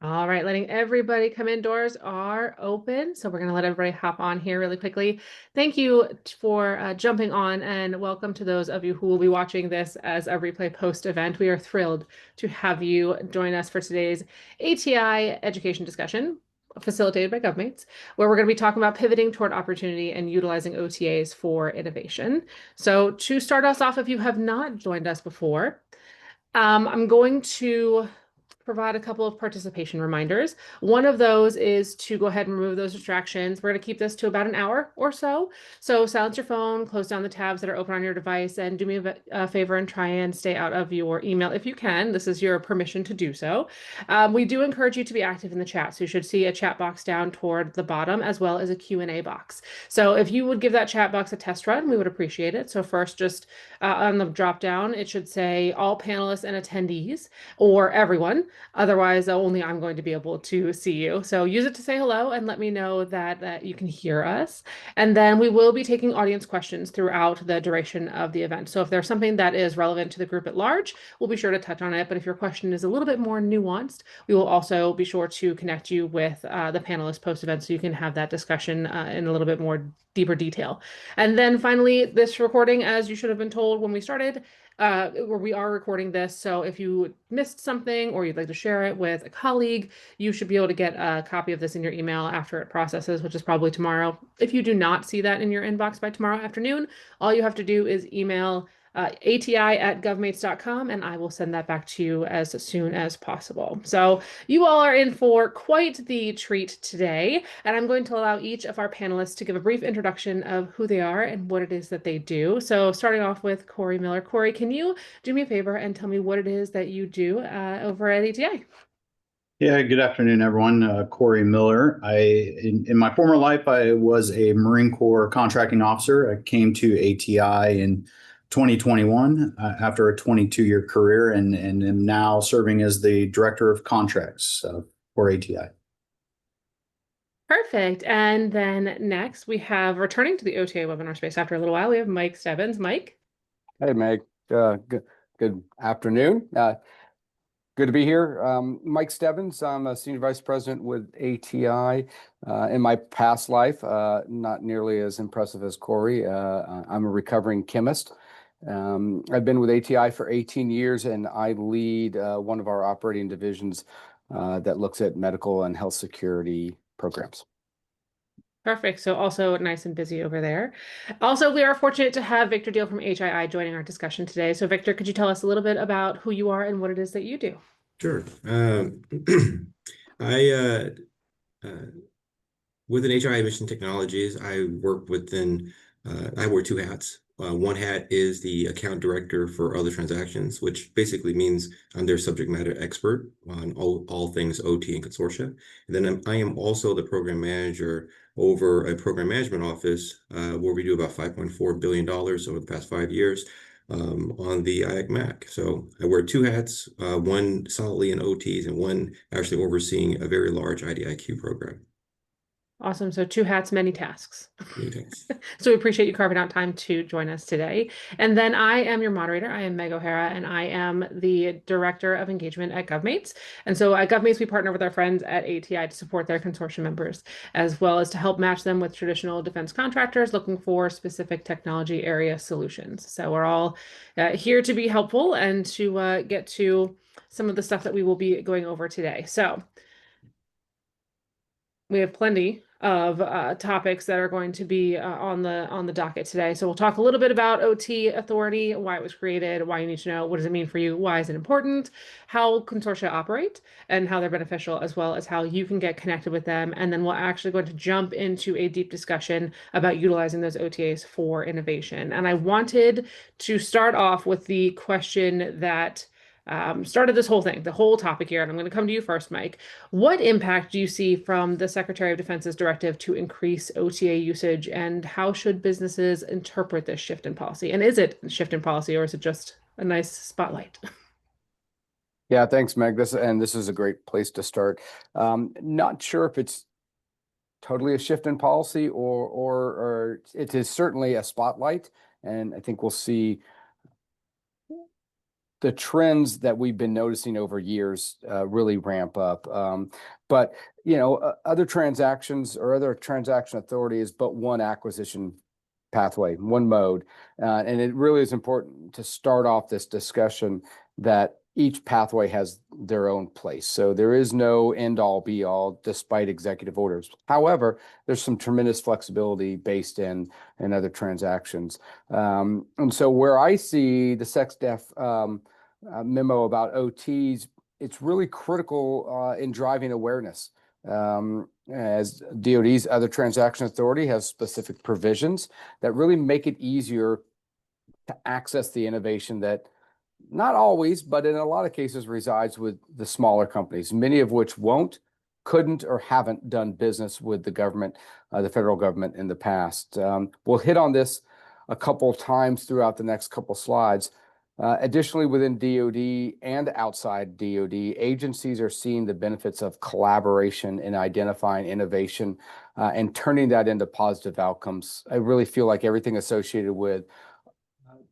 All right, letting everybody come in. Doors are open. So we're going to let everybody hop on here really quickly. Thank you for jumping on, and welcome to those of you who will be watching this as a replay post event. We are thrilled to have you join us for today's ATI education discussion, facilitated by govmates, where we're going to be talking about pivoting toward opportunity and utilizing OTAs for innovation. So to start us off, if you have not joined us before, I'm going to provide a couple of participation reminders. One of those is to go ahead and remove those distractions. We're going to keep this to about an hour or so. So silence your phone, close down the tabs that are open on your device, and do me a favor and try and stay out of your email if you can. This is your permission to do so. We do encourage you to be active in the chat. So you should see a chat box down toward the bottom, as well as a Q&A box. So if you would give that chat box a test run, we would appreciate it. So first, just on the drop down, it should say all panelists and attendees, or everyone. Otherwise, only I'm going to be able to see you. So use it to say hello and let me know that you can hear us. And then we will be taking audience questions throughout the duration of the event. So if there's something that is relevant to the group at large, we'll be sure to touch on it. But if your question is a little bit more nuanced, we will also be sure to connect you with the panelists post-event so you can have that discussion in a little bit more deeper detail. And then finally, this recording, as you should have been told when we started, where we are recording this. So if you missed something or you'd like to share it with a colleague, you should be able to get a copy of this in your email after it processes, which is probably tomorrow. If you do not see that in your inbox by tomorrow afternoon, all you have to do is email ati@govmates.com, and I will send that back to you as soon as possible. So you all are in for quite the treat today, and I'm going to allow each of our panelists to give a brief introduction of who they are and what it is that they do. So starting off with Corey Miller. Corey, can you do me a favor and tell me what it is that you do over at ATI? Yeah, good afternoon, everyone. Corey Miller. In my former life, I was a Marine Corps contracting officer. I came to ATI in 2021 after a 22-year career and am now serving as the Director of Contracts for ATI. Perfect. And then next we have returning to the OTA webinar space after a little while, we have Mike Stebbins. Mike? Hey, Meg. Good afternoon. Good to be here. Mike Stebbins. I'm a Senior Vice President with ATI. In my past life, not nearly as impressive as Corey, I'm a recovering chemist. I've been with ATI for 18 years, and I lead one of our operating divisions that looks at medical and health security programs. Perfect. So also nice and busy over there. Also, we are fortunate to have Victor Deal from HII joining our discussion today. So Victor, could you tell us a little bit about who you are and what it is that you do? Sure. I within HII Mission Technologies, I wear two hats. One hat is the account director for other transactions, which basically means I'm their subject matter expert on all things OT and consortia. And then I am also the program manager over a program management office where we do about $5.4 billion over the past 5 years on the IAC-MAC. So I wear two hats, one solidly in OTs and one actually overseeing a very large IDIQ program. Awesome. So two hats, many tasks. Okay. So we appreciate you carving out time to join us today. And then I am your moderator. I am Meg O'Hara, and I am the Director of Engagement at GovMates. And so at GovMates, we partner with our friends at ATI to support their consortium members, as well as to help match them with traditional defense contractors looking for specific technology area solutions. So we're all here to be helpful and to get to some of the stuff that we will be going over today. So we have plenty of topics that are going to be on the docket today. So we'll talk a little bit about OT authority, why it was created, why you need to know, what does it mean for you, why is it important, how consortia operate, and how they're beneficial, as well as how you can get connected with them. And then we're actually going to jump into a deep discussion about utilizing those OTAs for innovation. And I wanted to start off with the question that started this whole thing, the whole topic here. And I'm going to come to you first, Mike. What impact do you see from the Secretary of Defense's directive to increase OTA usage, and how should businesses interpret this shift in policy? And is it a shift in policy, or is it just a nice spotlight? Yeah, thanks, Meg. This is a great place to start. Not sure if it's totally a shift in policy or it is certainly a spotlight. And I think we'll see the trends that we've been noticing over years really ramp up. But other transactions or other transaction authority is but one acquisition pathway, one mode. And it really is important to start off this discussion that each pathway has their own place. So there is no end all be all despite executive orders. However, there's some tremendous flexibility based in other transactions. And so where I see the SecDef memo about OTs, it's really critical in driving awareness. As DoD's other transaction authority has specific provisions that really make it easier to access the innovation that not always, but in a lot of cases resides with the smaller companies, many of which couldn't, or haven't done business with the government, the federal government in the past. We'll hit on this a couple times throughout the next couple slides. Additionally, within DoD and outside DoD, agencies are seeing the benefits of collaboration in identifying innovation and turning that into positive outcomes. I really feel like everything associated with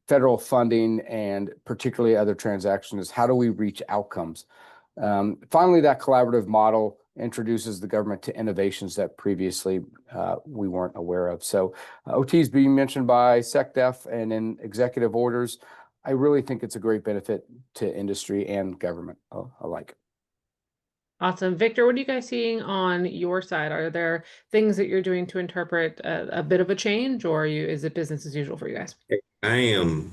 federal funding and particularly other transactions is how do we reach outcomes? Finally, that collaborative model introduces the government to innovations that previously we weren't aware of. So OTs being mentioned by SecDef and in executive orders, I really think it's a great benefit to industry and government alike. Awesome. Victor, what are you guys seeing on your side? Are there things that you're doing to interpret a bit of a change, or is it business as usual for you guys? I am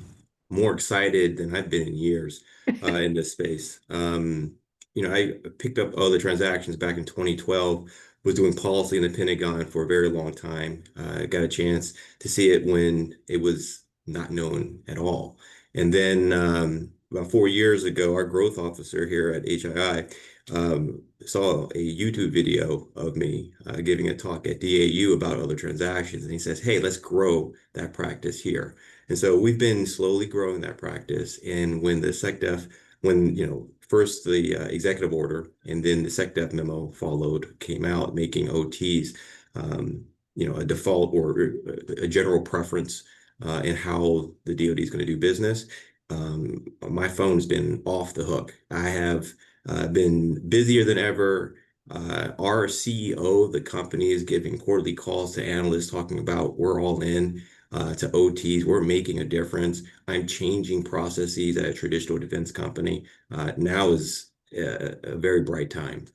more excited than I've been in years in this space. I picked up other transactions back in 2012, was doing policy in the Pentagon for a very long time. I got a chance to see it when it was not known at all. And then about 4 years ago, our growth officer here at HII saw a YouTube video of me giving a talk at DAU about other transactions. And he says, hey, let's grow that practice here. And so we've been slowly growing that practice. And when the SecDef, first the executive order and then the SecDef memo came out, making OTs, a default or a general preference in how the DoD is going to do business. My phone's been off the hook. I have been busier than ever. Our CEO of the company is giving quarterly calls to analysts talking about we're all in to OTs. We're making a difference. I'm changing processes at a traditional defense company. Now is a very bright time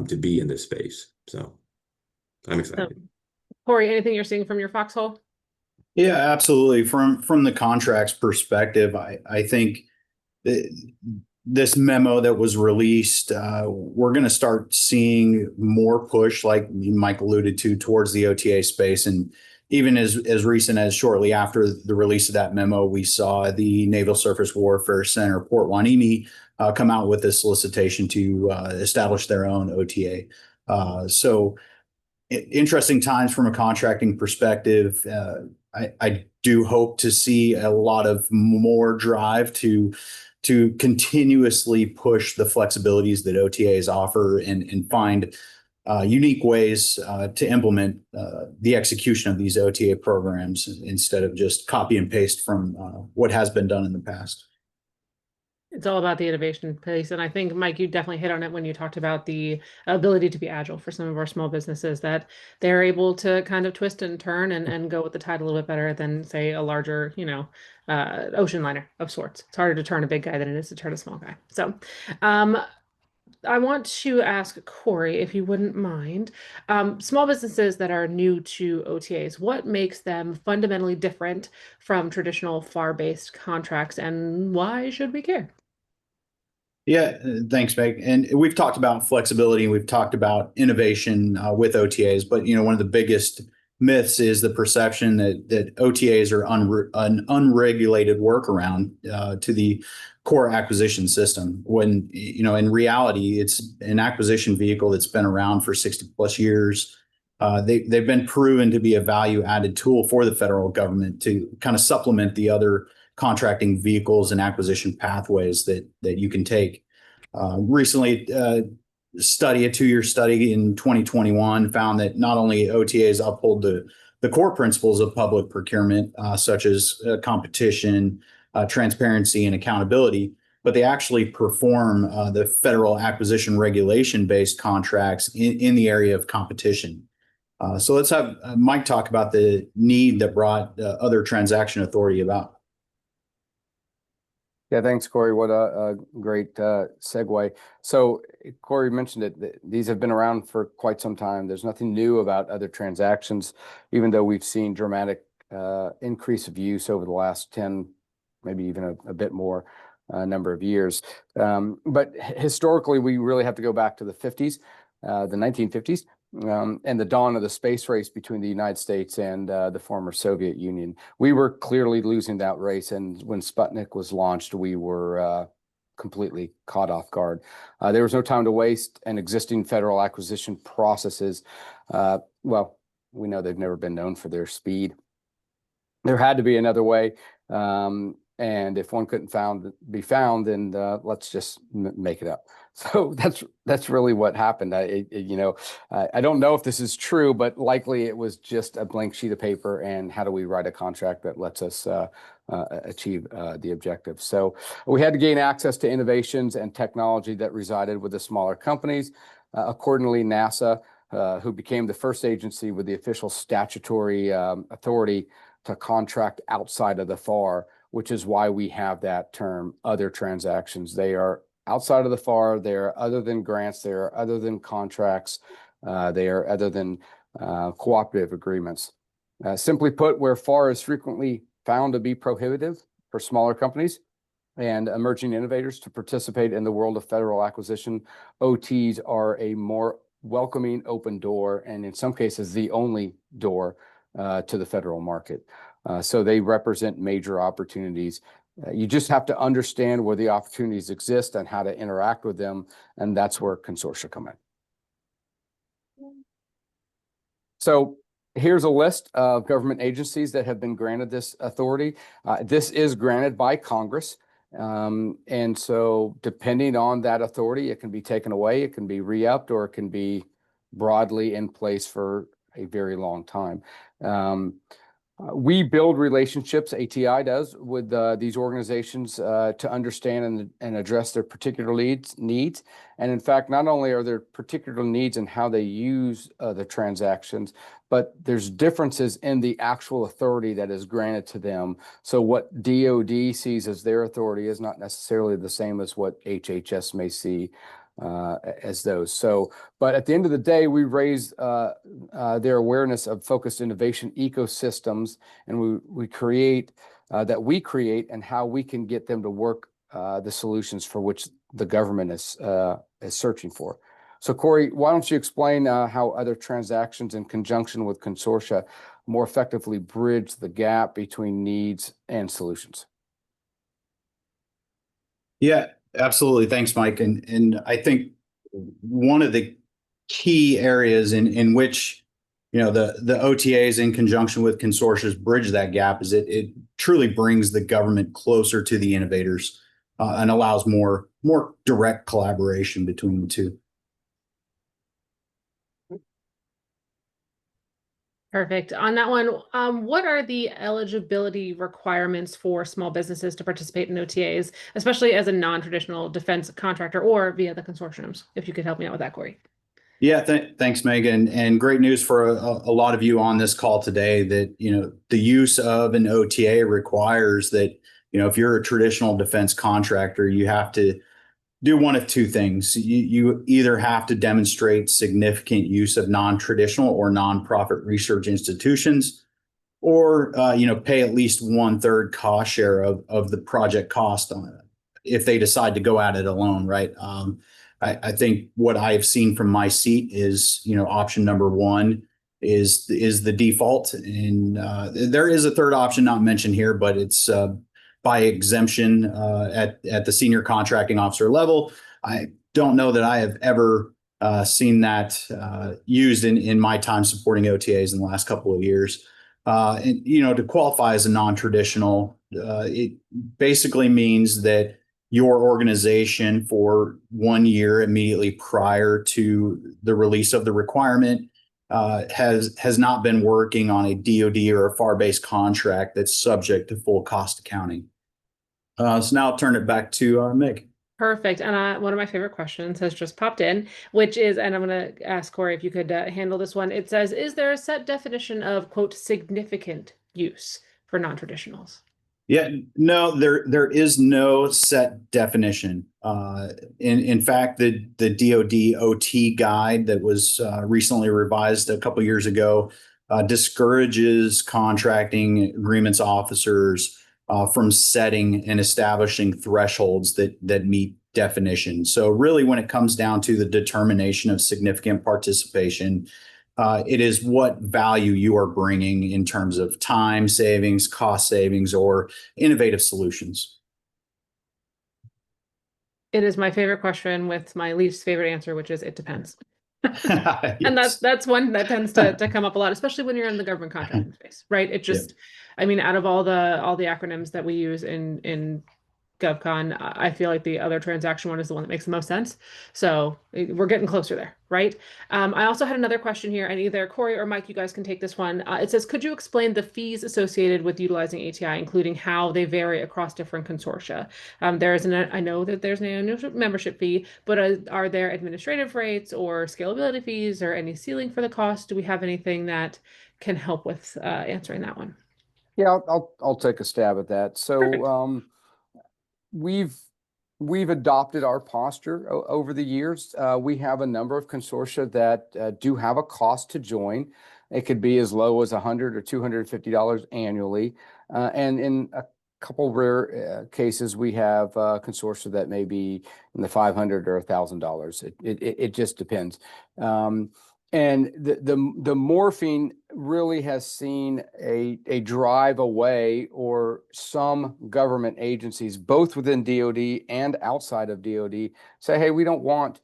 to be in this space. So I'm excited. So, Corey, anything you're seeing from your foxhole? Yeah, absolutely. From the contracts perspective, I think this memo that was released, we're going to start seeing more push, like Mike alluded to, towards the OTA space. And even as recent as shortly after the release of that memo, we saw the Naval Surface Warfare Center, Port Hueneme, come out with a solicitation to establish their own OTA. So interesting times from a contracting perspective. I do hope to see a lot of more drive to continuously push the flexibilities that OTAs offer and find unique ways to implement the execution of these OTA programs instead of just copy and paste from what has been done in the past. It's all about the innovation piece. And I think, Mike, you definitely hit on it when you talked about the ability to be agile for some of our small businesses, that they're able to kind of twist and turn and go with the tide a little bit better than, say, a larger, ocean liner of sorts. It's harder to turn a big guy than it is to turn a small guy. So I want to ask Corey, if you wouldn't mind, small businesses that are new to OTAs, what makes them fundamentally different from traditional FAR-based contracts, and why should we care? Yeah, thanks, Meg. And we've talked about flexibility and we've talked about innovation with OTAs, but one of the biggest myths is the perception that OTAs are an unregulated workaround to the core acquisition system. When in reality, it's an acquisition vehicle that's been around for 60 plus years. They've been proven to be a value-added tool for the federal government to kind of supplement the other contracting vehicles and acquisition pathways that you can take. Recently, a 2-year study in 2021 found that not only OTAs uphold the core principles of public procurement, such as competition, transparency, and accountability, but they actually perform the federal acquisition regulation-based contracts in the area of competition. So let's have Mike talk about the need that brought other transaction authority about. Yeah, thanks, Corey. What a great segue. So Corey mentioned it. These have been around for quite some time. There's nothing new about other transactions, even though we've seen dramatic increase of use over the last 10, maybe even a bit more number of years. But historically, we really have to go back to the 50s, the 1950s. And the dawn of the space race between the United States and the former Soviet Union. We were clearly losing that race, and when Sputnik was launched, we were completely caught off guard. There was no time to waste, and existing federal acquisition processes, well, we know they've never been known for their speed. There had to be another way, and if one couldn't be found, then let's just make it up. So that's really what happened. I don't know if this is true, but likely it was just a blank sheet of paper. And how do we write a contract that lets us achieve the objective? So we had to gain access to innovations and technology that resided with the smaller companies. Accordingly, NASA, who became the first agency with the official statutory authority to contract outside of the FAR, which is why we have that term, other transactions. They are outside of the FAR, they are other than grants, they are other than contracts, they are other than cooperative agreements. Simply put, where FAR is frequently found to be prohibitive for smaller companies and emerging innovators to participate in the world of federal acquisition, OTs are a more welcoming open door, and in some cases, the only door to the federal market. So they represent major opportunities. You just have to understand where the opportunities exist and how to interact with them, and that's where consortia come in. So here's a list of government agencies that have been granted this authority. This is granted by Congress, and so depending on that authority, it can be taken away, it can be re-upped, or it can be broadly in place for a very long time. We build relationships, ATI does, with these organizations to understand and address their particular needs. And in fact, not only are there particular needs in how they use the transactions, but there's differences in the actual authority that is granted to them. So what DoD sees as their authority is not necessarily the same as what HHS may see as those. So, but at the end of the day, we raise their awareness of focused innovation ecosystems, and we create and how we can get them to work the solutions for which the government is searching for. So, Corey, why don't you explain how other transactions in conjunction with consortia more effectively bridge the gap between needs and solutions? Yeah, absolutely. Thanks, Mike. And I think one of the key areas in which, the OTAs in conjunction with consortia bridge that gap is it truly brings the government closer to the innovators and allows more direct collaboration between the two. Perfect. On that one, what are the eligibility requirements for small businesses to participate in OTAs, especially as a non-traditional defense contractor or via the consortiums? If you could help me out with that, Corey. Yeah, thanks, Megan. And great news for a lot of you on this call today that, the use of an OTA requires that, if you're a traditional defense contractor, you have to do one of two things. You either have to demonstrate significant use of non-traditional or nonprofit research institutions, or pay at least 1/3 cost share of the project cost on it if they decide to go at it alone, right? I think what I've seen from my seat is, option number one is the default, and there is a third option not mentioned here, but it's by exemption at the senior contracting officer level. I don't know that I have ever seen that used in my time supporting OTAs in the last couple of years. And to qualify as a non-traditional, it basically means that your organization for 1 year immediately prior to the release of the requirement has not been working on a DoD or a FAR-based contract that's subject to full cost accounting. So now I'll turn it back to Meg. Perfect. And one of my favorite questions has just popped in, which is, and I'm going to ask Corey if you could handle this one. It says, is there a set definition of, quote, significant use for non-traditionals? Yeah, no, there is no set definition. In fact, the DoD OT guide that was recently revised a couple years ago discourages contracting agreements officers from setting and establishing thresholds that meet definition. So really, when it comes down to the determination of significant participation, it is what value you are bringing in terms of time savings, cost savings, or innovative solutions. It is my favorite question with my least favorite answer, which is it depends. And Yes. that's one that tends to come up a lot, especially when you're in the government contracting space, right? It just, I mean, out of all the acronyms that we use in GovCon, I feel like the other transaction one is the one that makes the most sense. So we're getting closer there, right? I also had another question here, and either Corey or Mike, you guys can take this one. It says, could you explain the fees associated with utilizing ATI, including how they vary across different consortia? I know that there's an annual membership fee, but are there administrative rates or scalability fees or any ceiling for the cost? Do we have anything that can help with answering that one? Yeah, I'll take a stab at that. So Perfect. we've adopted our posture over the years. We have a number of consortia that do have a cost to join. It could be as low as $100 or $250 annually, and in a couple rare cases, we have consortia that may be in the $500 or $1,000. It just depends. And the morphine really has seen a drive away, or some government agencies, both within DoD and outside of DoD, say, hey, we don't want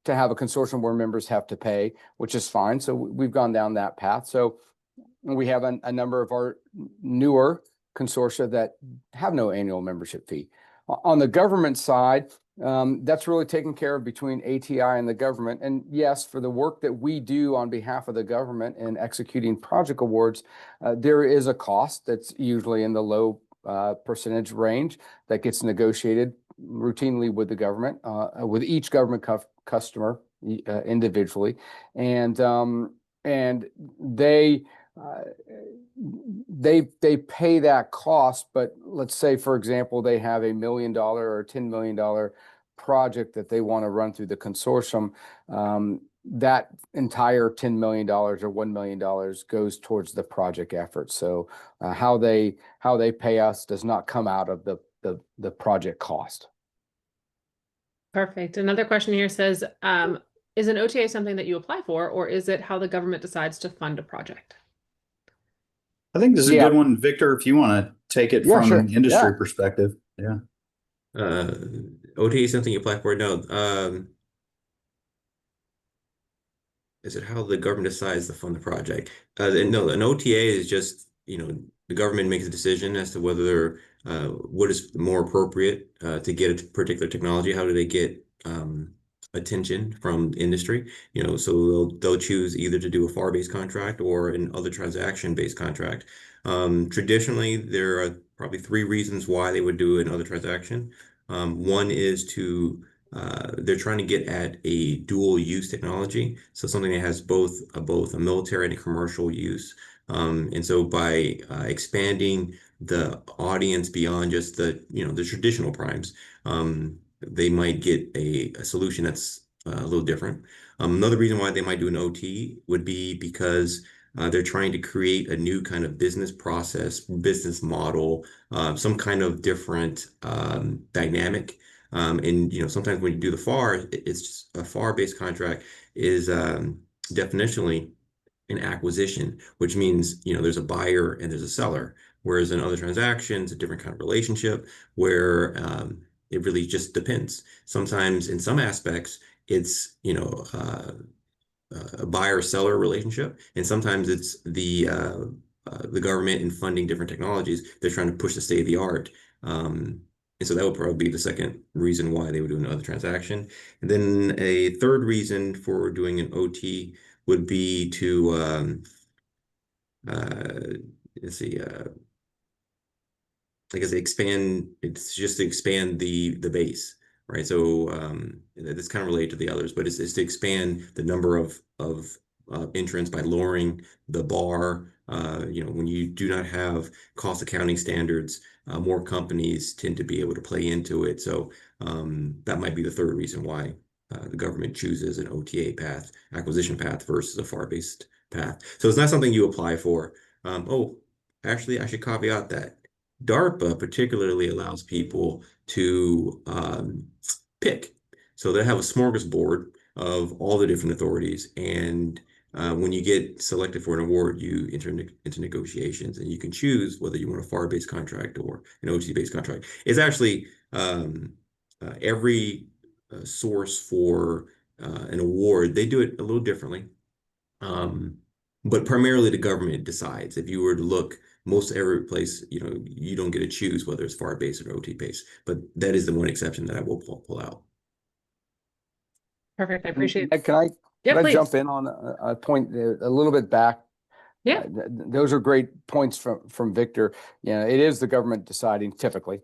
to have a consortium where members have to pay, which is fine. So we've gone down that path. So we have a number of our newer consortia that have no annual membership fee. On the government side, that's really taken care of between ATI and the government. And yes, for the work that we do on behalf of the government in executing project awards, there is a cost that's usually in the low percentage range that gets negotiated routinely with the government, with each government customer individually. And they pay that cost, but let's say, for example, they have $1 million or $10 million project that they want to run through the consortium. That entire $10 million or $1 million goes towards the project effort. So how they pay us does not come out of the project cost. Perfect. Another question here says, is an OTA something that you apply for, or is it how the government decides to fund a project? I think this is a good one, Victor, if you want to take it from sure. an industry perspective. Yeah. OTA is something you apply for? No. Is it how the government decides to fund the project? No, an OTA is just, the government makes a decision as to whether what is more appropriate to get a particular technology. How do they get attention from industry? So they'll choose either to do a FAR-based contract or an other transaction-based contract. Traditionally, there are probably 3 reasons why they would do another transaction. One is they're trying to get at a dual use technology, so something that has both a military and a commercial use. And so by expanding the audience beyond just the traditional primes, they might get a solution that's a little different. Another reason why they might do an OT would be because they're trying to create a new kind of business process, business model, some kind of different dynamic. And sometimes when you do the FAR, it's just a FAR-based contract is definitionally an acquisition, which means there's a buyer and there's a seller. Whereas in other transactions, a different kind of relationship where it really just depends. Sometimes in some aspects, it's a buyer-seller relationship, and sometimes it's the government in funding different technologies. They're trying to push the state of the art. And so that would probably be the second reason why they would do another transaction. And then a third reason for doing an OT would be to let's see, I guess it's just to expand the base, right? So that's kind of related to the others, but it's to expand the number of entrants by lowering the bar. When you do not have cost accounting standards, more companies tend to be able to play into it. So that might be the third reason why the government chooses an OTA path, acquisition path versus a FAR-based path. So it's not something you apply for. Actually, I should caveat that DARPA particularly allows people to pick. So they have a smorgasbord of all the different authorities. And when you get selected for an award, you enter into negotiations and you can choose whether you want a FAR-based contract or an OT-based contract. It's actually every source for an award, they do it a little differently. But primarily the government decides. If you were to look, most every place, you don't get to choose whether it's FAR-based or OT-based. But that is the one exception that I will pull out. Perfect. I appreciate Ed, it. Can I Yeah, please. jump in on a point a little bit back? Yeah. Those are great points from Victor. It is the government deciding typically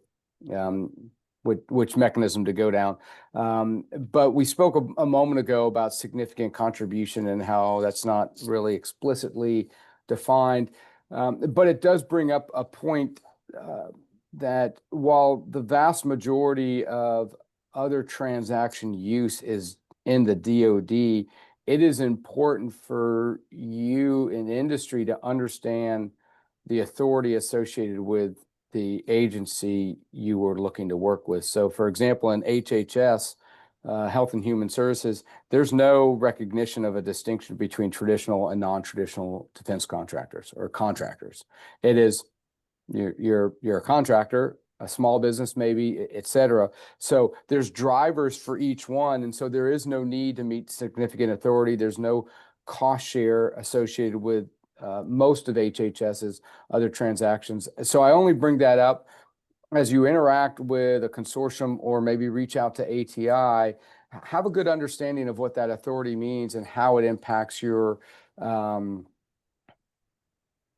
which mechanism to go down. But we spoke a moment ago about significant contribution and how that's not really explicitly defined. But it does bring up a point that while the vast majority of other transaction use is in the DoD, it is important for you in industry to understand the authority associated with the agency you were looking to work with. So, for example, in HHS, Health and Human Services, there's no recognition of a distinction between traditional and non-traditional defense contractors or contractors. It is you're a contractor, a small business maybe, et cetera. So there's drivers for each one. And so there is no need to meet significant authority. There's no cost share associated with most of HHS's other transactions. So I only bring that up as you interact with a consortium or maybe reach out to ATI, have a good understanding of what that authority means and how it impacts your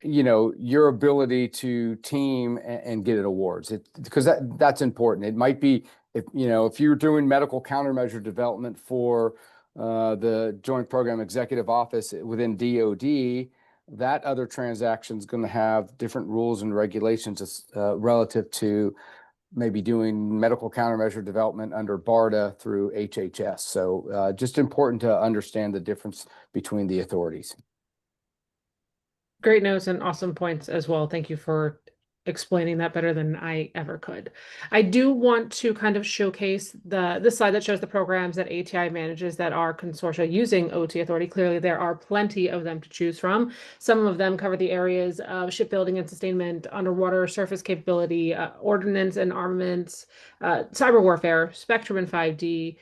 your ability to team and get it awards. Because that's important. It might be if you're doing medical countermeasure development for the Joint Program Executive Office within DoD, that other transaction is going to have different rules and regulations relative to maybe doing medical countermeasure development under BARDA through HHS. So just important to understand the difference between the authorities. Great notes and awesome points as well. Thank you for explaining that better than I ever could. I do want to kind of showcase this slide that shows the programs that ATI manages that are consortia using OT authority. Clearly, there are plenty of them to choose from. Some of them cover the areas of shipbuilding and sustainment, underwater surface capability, ordnance and armaments, cyber warfare, spectrum and 5D,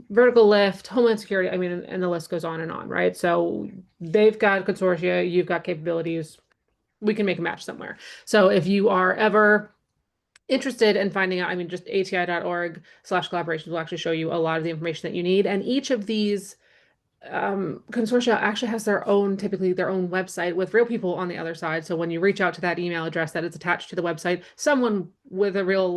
vertical lift, homeland security. I mean, and the list goes on and on, right? So they've got consortia, you've got capabilities. We can make a match somewhere. So if you are ever interested in finding out, I mean, just ati.org/collaborations will actually show you a lot of the information that you need. And each of these consortia actually has typically their own website with real people on the other side. So when you reach out to that email address that is attached to the website, someone with a real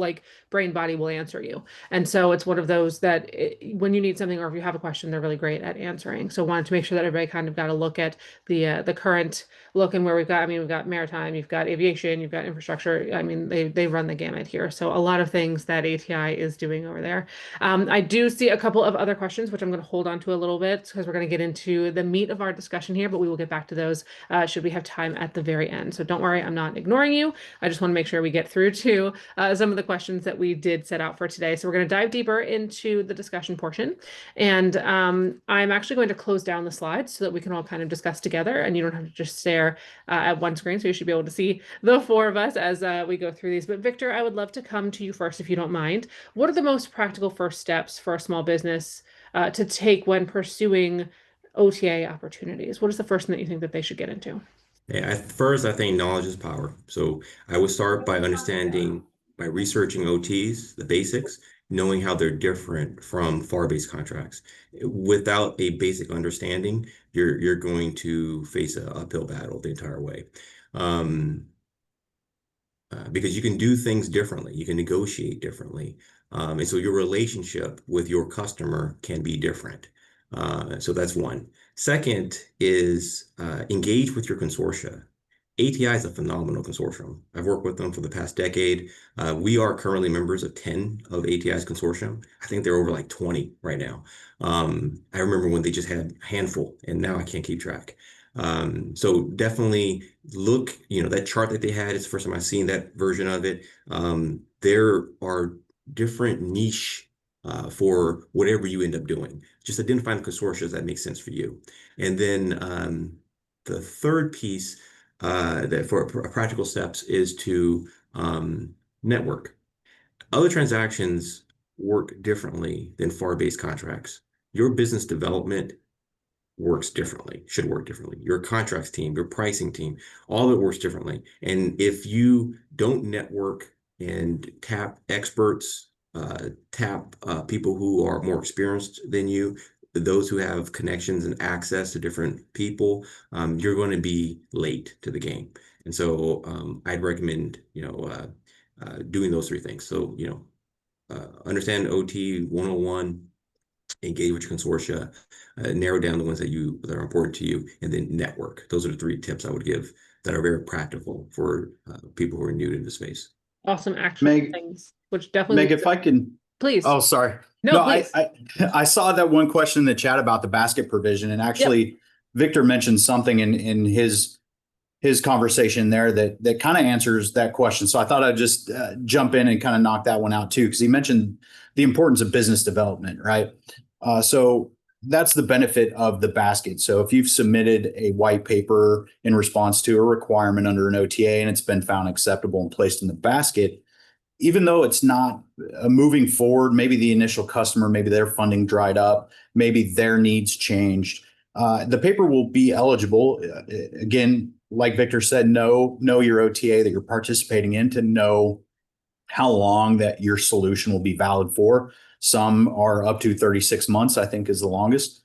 brain body will answer you. And so it's one of those that when you need something or if you have a question, they're really great at answering. So wanted to make sure that everybody kind of got a look at the current look and where we've got, we've got maritime, you've got aviation, you've got infrastructure. I mean, they run the gamut here. So a lot of things that ATI is doing over there. I do see a couple of other questions, which I'm going to hold on to a little bit because we're going to get into the meat of our discussion here, but we will get back to those should we have time at the very end. So don't worry, I'm not ignoring you. I just want to make sure we get through to some of the questions that we did set out for today. So we're going to dive deeper into the discussion portion. And I'm actually going to close down the slides so that we can all kind of discuss together and you don't have to just stare at one screen. So you should be able to see the four of us as we go through these. But Victor, I would love to come to you first, if you don't mind. What are the most practical first steps for a small business to take when pursuing OTA opportunities? What is the first thing that you think that they should get into? Yeah, first, I think knowledge is power. So I would start by researching OTs, the basics, knowing how they're different from FAR-based contracts. Without a basic understanding, you're going to face an uphill battle the entire way. because you can do things differently. You can negotiate differently. And so your relationship with your customer can be different. So that's one. Second is engage with your consortia. ATI is a phenomenal consortium. I've worked with them for the past decade. We are currently members of 10 of ATI's consortium. I think they're over like 20 right now. I remember when they just had a handful, and now I can't keep track. So definitely look, that chart that they had, it's the first time I've seen that version of it. There are different niche for whatever you end up doing. Just identify the consortia that makes sense for you. And then the third piece that for practical steps is to network. Other transactions work differently than FAR-based contracts. Your business development works differently, should work differently. Your contracts team, your pricing team, all of it works differently. And if you don't network and tap experts, tap people who are more experienced than you, those who have connections and access to different people, you're going to be late to the game. And so I'd recommend, doing those three things. So, understand OT 101, engage with your consortia, narrow down the ones that are important to you, and then network. Those are the three tips I would give that are very practical for people who are new to the space. Awesome actionable things, which definitely. Meg, if I can. Please. Oh, sorry. No, please. I saw that one question in the chat about the basket provision, and actually Victor mentioned something in his conversation there that kind of answers that question. So I thought I'd just jump in and kind of knock that one out too, because he mentioned the importance of business development, right? So that's the benefit of the basket. So if you've submitted a white paper in response to a requirement under an OTA and it's been found acceptable and placed in the basket, even though it's not moving forward, maybe the initial customer, maybe their funding dried up, maybe their needs changed, the paper will be eligible. Again, like Victor said, know your OTA that you're participating in to know how long that your solution will be valid for. Some are up to 36 months, I think is the longest.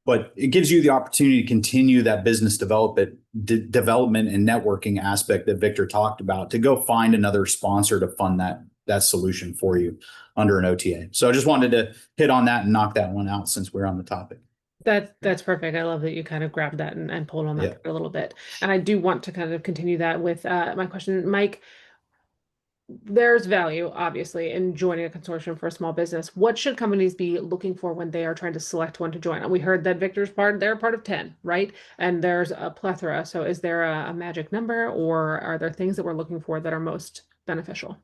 But it gives you the opportunity to continue that business development and networking aspect that Victor talked about, to go find another sponsor to fund that solution for you under an OTA. So I just wanted to hit on that and knock that one out since we're on the topic. That's perfect. I love that you kind of grabbed that and pulled on that for a little bit. And I do want to kind of continue that with my question, Mike. There's value, obviously, in joining a consortium for a small business. What should companies be looking for when they are trying to select one to join? And we heard that Victor's they're part of 10, right? And there's a plethora. So is there a magic number, or are there things that we're looking for that are most beneficial?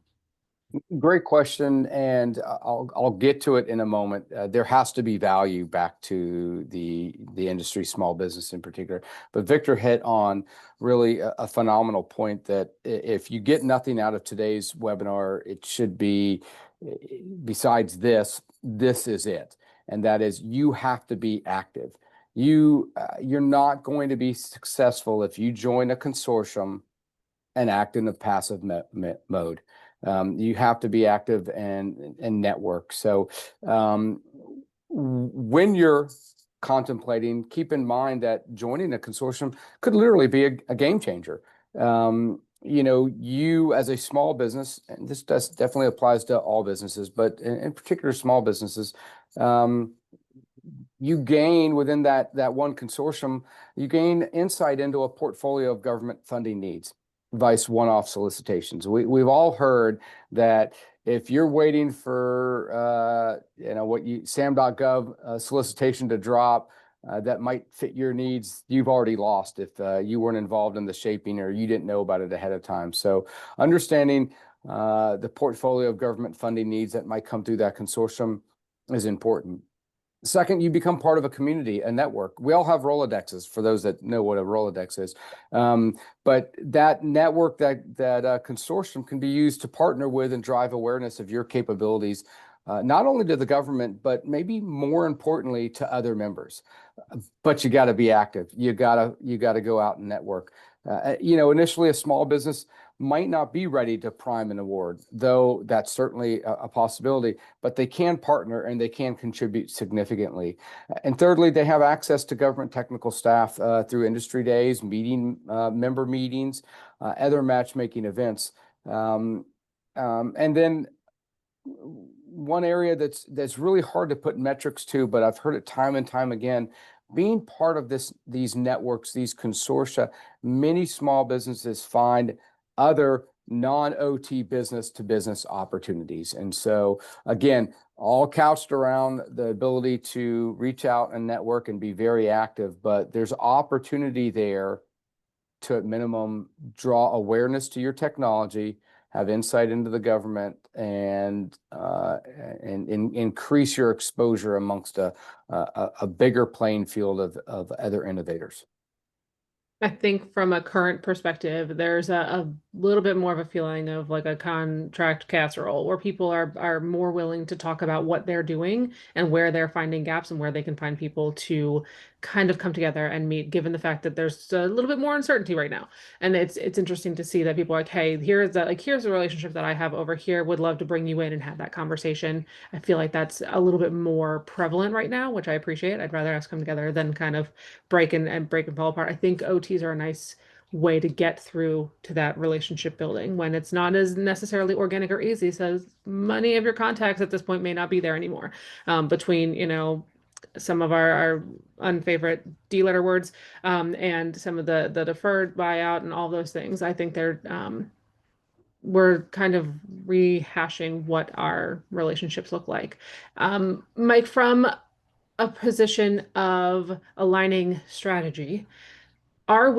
Great question, and I'll get to it in a moment. There has to be value back to the industry, small business in particular. But Victor hit on really a phenomenal point that if you get nothing out of today's webinar, it should be, besides this is it, and that is you have to be active. You're not going to be successful if you join a consortium and act in a passive mode. You have to be active and network. So when you're contemplating, keep in mind that joining a consortium could literally be a game changer. You as a small business, and this definitely applies to all businesses, but in particular small businesses, you gain within that one consortium, you gain insight into a portfolio of government funding needs. Vice one-off solicitations. We've all heard that if you're waiting for SAM.gov solicitation to drop that might fit your needs, you've already lost if you weren't involved in the shaping or you didn't know about it ahead of time. So understanding the portfolio of government funding needs that might come through that consortium is important. Second, you become part of a community, a network. We all have Rolodexes, for those that know what a Rolodex is. But that network, that consortium can be used to partner with and drive awareness of your capabilities, not only to the government, but maybe more importantly to other members. But you got to be active. You got to go out and network. Initially a small business might not be ready to prime an award, though that's certainly a possibility, but they can partner and they can contribute significantly. And thirdly, they have access to government technical staff through industry days, member meetings, other matchmaking events. And then one area that's really hard to put metrics to, but I've heard it time and time again, being part of these networks, these consortia, many small businesses find other non-OT business to business opportunities. And so again, all couched around the ability to reach out and network and be very active, but there's opportunity there to at minimum draw awareness to your technology, have insight into the government, and increase your exposure amongst a bigger playing field of other innovators. I think from a current perspective, there's a little bit more of a feeling of like a contract casserole where people are more willing to talk about what they're doing and where they're finding gaps and where they can find people to kind of come together and meet, given the fact that there's a little bit more uncertainty right now. And it's interesting to see that people are like, hey, here's a relationship that I have over here. Would love to bring you in and have that conversation. I feel like that's a little bit more prevalent right now, which I appreciate. I'd rather us come together than kind of break and fall apart. I think OTs are a nice way to get through to that relationship building when it's not as necessarily organic or easy. So many of your contacts at this point may not be there anymore. Between, some of our unfavorite D-letter words, and some of the deferred buyout and all those things. I think we're kind of rehashing what our relationships look like. Mike, from a position of aligning strategy, are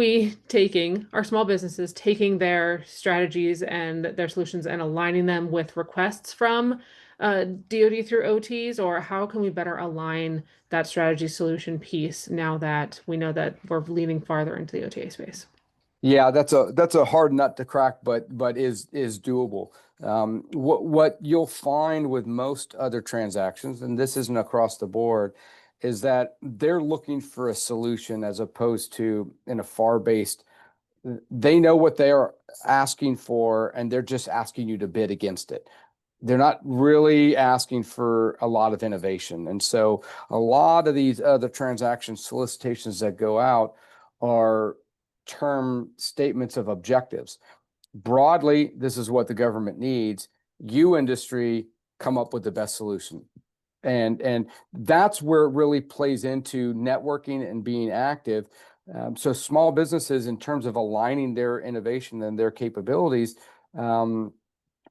small businesses taking their strategies and their solutions and aligning them with requests from DoD through OTs, or how can we better align that strategy solution piece now that we know that we're leaning farther into the OTA space? Yeah, that's a hard nut to crack, but is doable. What you'll find with most other transactions, and this isn't across the board, is that they're looking for a solution as opposed to in a FAR-based. They know what they are asking for, and they're just asking you to bid against it. They're not really asking for a lot of innovation. And so a lot of these other transaction solicitations that go out are term statements of objectives. Broadly, this is what the government needs. You, industry, come up with the best solution. And that's where it really plays into networking and being active. So small businesses, in terms of aligning their innovation and their capabilities,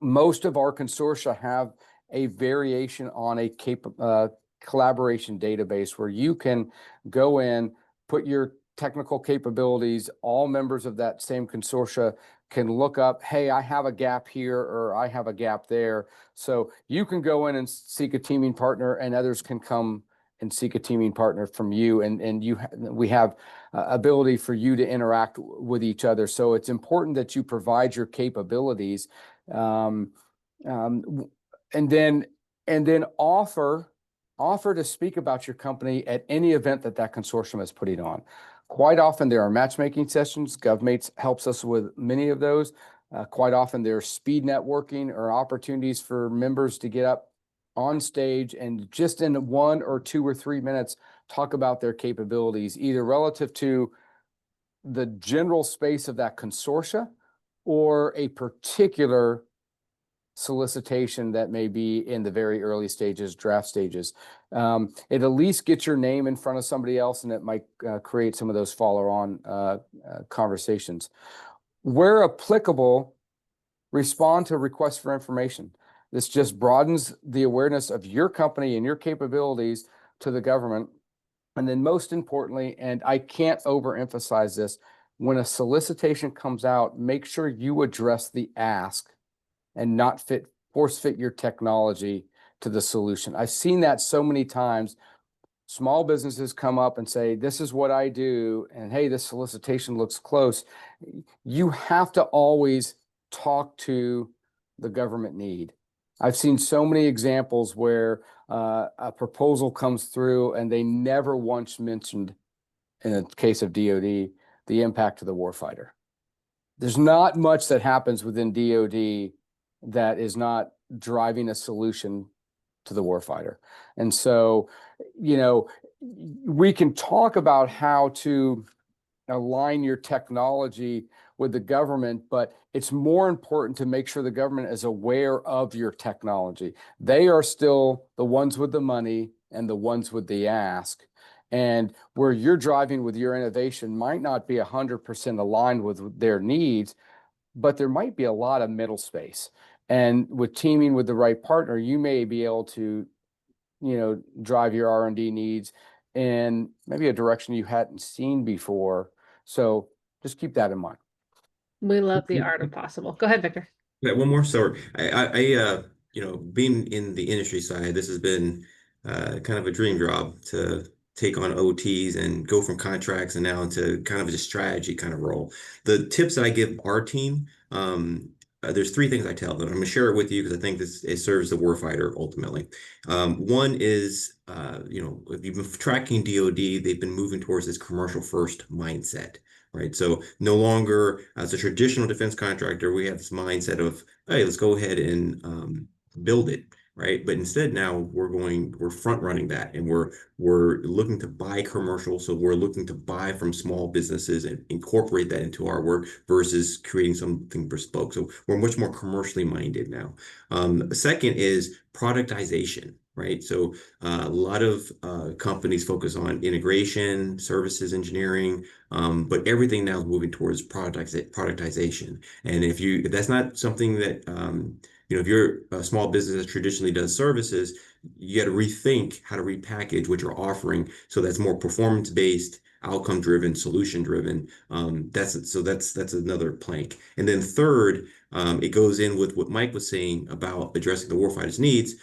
most of our consortia have a variation on a collaboration database where you can go in, put your technical capabilities, all members of that same consortia can look up, hey, I have a gap here or I have a gap there. So you can go in and seek a teaming partner, and others can come and seek a teaming partner from you. And we have ability for you to interact with each other. So it's important that you provide your capabilities, and then offer to speak about your company at any event that consortium is putting on. Quite often there are matchmaking sessions. GovMates helps us with many of those. Quite often there's speed networking or opportunities for members to get up on stage and just in 1 or 2 or 3 minutes talk about their capabilities, either relative to the general space of that consortia or a particular solicitation that may be in the very early stages, draft stages. It at least gets your name in front of somebody else, and it might create some of those follow-on conversations. Where applicable, respond to requests for information. This just broadens the awareness of your company and your capabilities to the government. And then most importantly, and I can't overemphasize this, when a solicitation comes out, make sure you address the ask and not force fit your technology to the solution. I've seen that so many times. Small businesses come up and say, this is what I do, and hey, this solicitation looks close. You have to always talk to the government need. I've seen so many examples where a proposal comes through and they never once mentioned, in the case of DoD, the impact to the warfighter. There's not much that happens within DoD that is not driving a solution to the warfighter. And so, we can talk about how to align your technology with the government, but it's more important to make sure the government is aware of your technology. They are still the ones with the money and the ones with the ask. And where you're driving with your innovation might not be 100% aligned with their needs, but there might be a lot of middle space. And with teaming with the right partner, you may be able to, drive your R&D needs in maybe a direction you hadn't seen before. So just keep that in mind. We love the art of possible. Go ahead, Victor. Yeah, one more. So being in the industry side, this has been kind of a dream job to take on OTs and go from contracts and now into kind of a strategy kind of role. The tips that I give our team, there's three things I tell them. I'm going to share it with you because I think it serves the warfighter ultimately. One is, if you've been tracking DoD, they've been moving towards this commercial first mindset. Right. So no longer as a traditional defense contractor, we have this mindset of, hey, let's go ahead and build it. Right. But instead now we're front running that, and we're looking to buy commercial. So we're looking to buy from small businesses and incorporate that into our work versus creating something bespoke. So we're much more commercially minded now. The second is productization. Right. So a lot of companies focus on integration, services engineering, but everything now is moving towards productization. And if that's not something that, if you're a small business that traditionally does services, you got to rethink how to repackage what you're offering so that's more performance-based, outcome-driven, solution-driven. That's another plank. And then third, it goes in with what Mike was saying about addressing the warfighter's needs.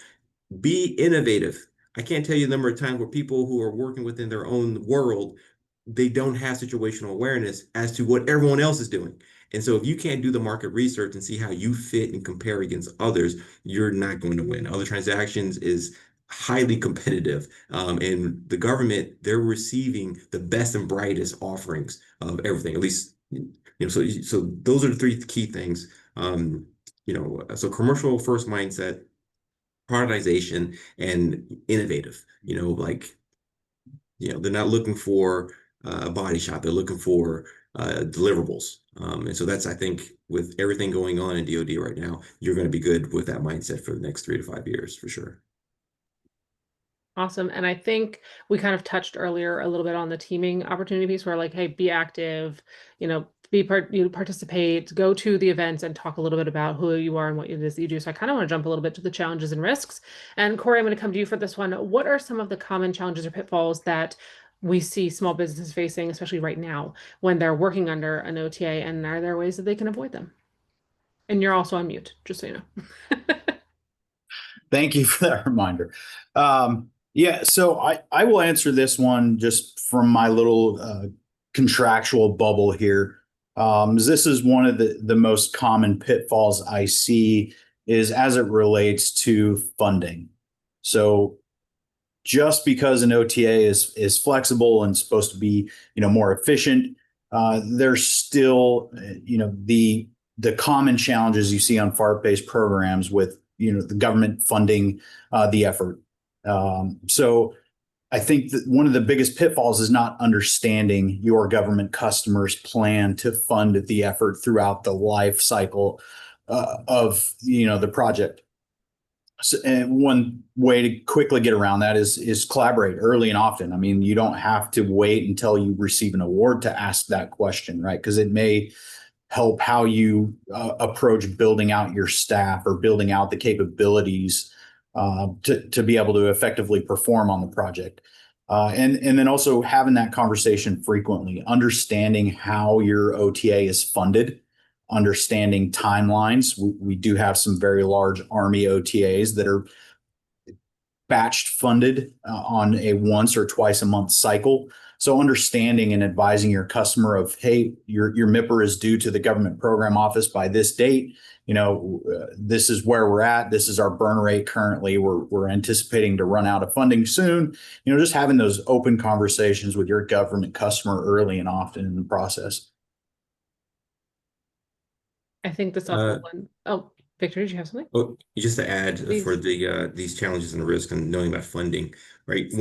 Be innovative. I can't tell you the number of times where people who are working within their own world, they don't have situational awareness as to what everyone else is doing. And so if you can't do the market research and see how you fit and compare against others, you're not going to win. Other transactions is highly competitive. And the government, they're receiving the best and brightest offerings of everything, at least, so those are the three key things. So commercial first mindset, productization, and innovative. They're not looking for a body shop. They're looking for deliverables. And so that's, I think, with everything going on in DoD right now, you're going to be good with that mindset for the next 3 to 5 years for sure. Awesome. And I think we kind of touched earlier a little bit on the teaming opportunity piece where hey, be active, participate, go to the events and talk a little bit about who you are and what it is that you do. So I kind of want to jump a little bit to the challenges and risks. And Corey, I'm going to come to you for this one. What are some of the common challenges or pitfalls that we see small businesses facing, especially right now when they're working under an OTA, and are there ways that they can avoid them? And you're also on mute, just so you know. Thank you for that reminder. So I will answer this one just from my little contractual bubble here. This is one of the most common pitfalls I see is as it relates to funding. So just because an OTA is flexible and supposed to be more efficient, there's still the common challenges you see on FARP-based programs with the government funding the effort. So I think that one of the biggest pitfalls is not understanding your government customers' plan to fund the effort throughout the life cycle of the project. So, and one way to quickly get around that is collaborate early and often. I mean, you don't have to wait until you receive an award to ask that question, right? Because it may help how you approach building out your staff or building out the capabilities to be able to effectively perform on the project. And then also having that conversation frequently, understanding how your OTA is funded, understanding timelines. We do have some very large Army OTAs that are batched funded on a once or twice a month cycle. So understanding and advising your customer of, hey, your MIPR is due to the government program office by this date. This is where we're at. This is our burn rate currently. We're anticipating to run out of funding soon. Just having those open conversations with your government customer early and often in the process. I think that's also one. Oh, Victor, did you have something? Oh, just to add for these challenges and the risk and knowing about funding, right?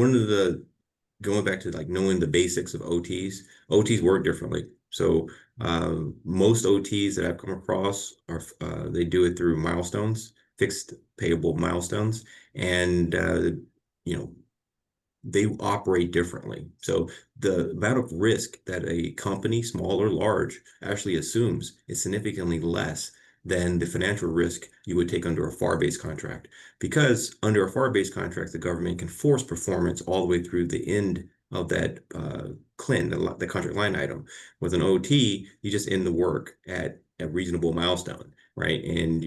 Going back to knowing the basics of OTs work differently. So most OTs that I've come across are they do it through milestones, fixed payable milestones, and you know, they operate differently. So the amount of risk that a company, small or large, actually assumes is significantly less than the financial risk you would take under a FAR-based contract. Because under a FAR-based contract, the government can force performance all the way through the end of that CLIN, the contract line item. With an OT, you just end the work at a reasonable milestone, right? And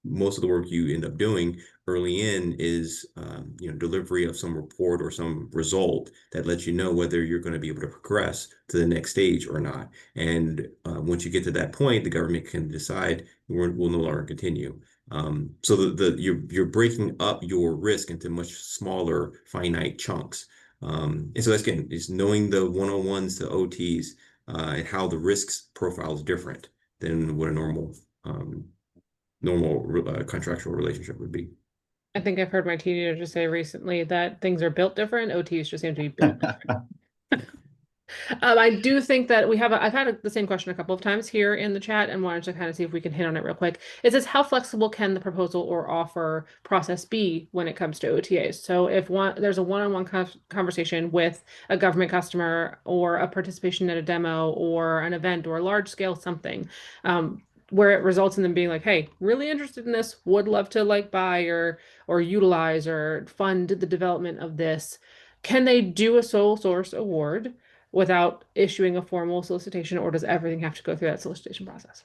most of the work you end up doing early in is delivery of some report or some result that lets you know whether you're going to be able to progress to the next stage or not. And once you get to that point, the government can decide we'll no longer continue. So you're breaking up your risk into much smaller finite chunks. And so that's again, is knowing the one-on-ones to OTs and how the risks profile is different than what a normal contractual relationship would be. I think I've heard my teenager say recently that things are built different. OTs just seem to be built different. I do think that I've had the same question a couple of times here in the chat and wanted to kind of see if we can hit on it real quick. It says, how flexible can the proposal or offer process be when it comes to OTAs? So if there's a one-on-one conversation with a government customer or a participation at a demo or an event or a large scale something, where it results in them being like, hey, really interested in this, would love to like buy or utilize or fund the development of this. Can they do a sole source award without issuing a formal solicitation, or does everything have to go through that solicitation process?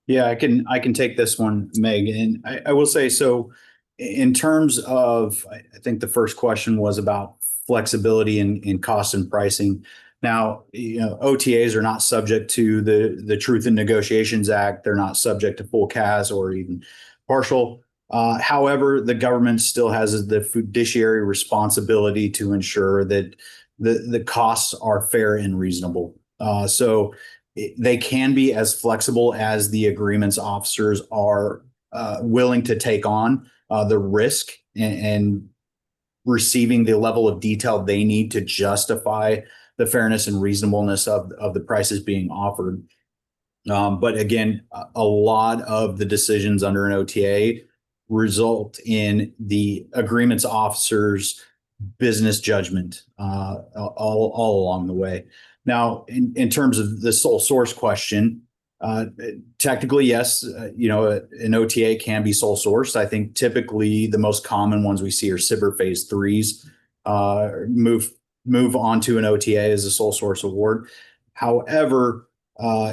Yeah, I can take this one, Meg. And I will say, so in terms of, I think the first question was about flexibility in cost and pricing. Now, OTAs are not subject to the Truth in Negotiations Act. They're not subject to full CAS or even partial. However, the government still has the fiduciary responsibility to ensure that the costs are fair and reasonable. So they can be as flexible as the agreements officers are willing to take on the risk and receiving the level of detail they need to justify the fairness and reasonableness of the prices being offered. But again, a lot of the decisions under an OTA result in the agreements officers' business judgment all along the way. Now, in terms of the sole source question, technically, yes, an OTA can be sole sourced. I think typically the most common ones we see are SBIR phase threes, move on to an OTA as a sole source award. However,